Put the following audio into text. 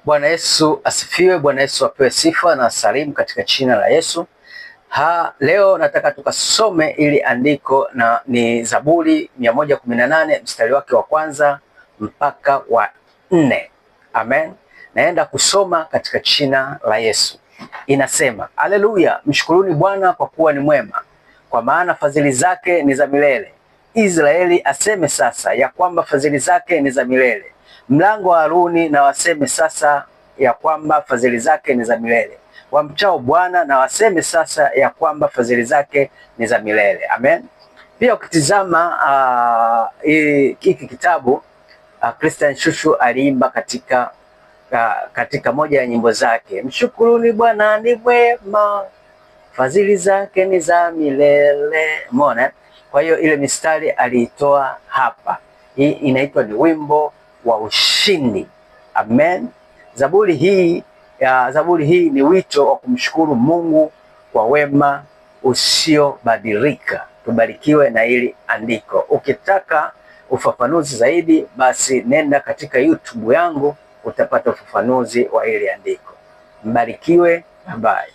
Bwana Yesu asifiwe. Bwana Yesu apewe sifa na salimu katika jina la Yesu. Leo nataka tukasome ili andiko na ni Zaburi 118 mstari wake wa kwanza mpaka wa 4. Amen. Naenda kusoma katika jina la Yesu. Inasema, Haleluya, mshukuruni Bwana kwa kuwa ni mwema, kwa maana fadhili zake ni za milele. Israeli aseme sasa ya kwamba fadhili zake ni za milele. Mlango wa Haruni na waseme sasa ya kwamba fadhili zake ni za milele. Wamchao Bwana na waseme sasa ya kwamba fadhili zake ni za milele. Amen. Pia ukitizama hiki kitabu Christian Shusho aliimba katika moja ya nyimbo zake, mshukuruni Bwana ni mwema, fadhili zake ni za milele. Umeona? Kwa hiyo ile mistari aliitoa hapa. Hii inaitwa ni wimbo wa ushindi. Amen. Zaburi hii ni wito wa kumshukuru Mungu kwa wema usiobadilika. Tubarikiwe na hili andiko. Ukitaka ufafanuzi zaidi, basi nenda katika YouTube yangu utapata ufafanuzi wa hili andiko. Mbarikiwe. Bye.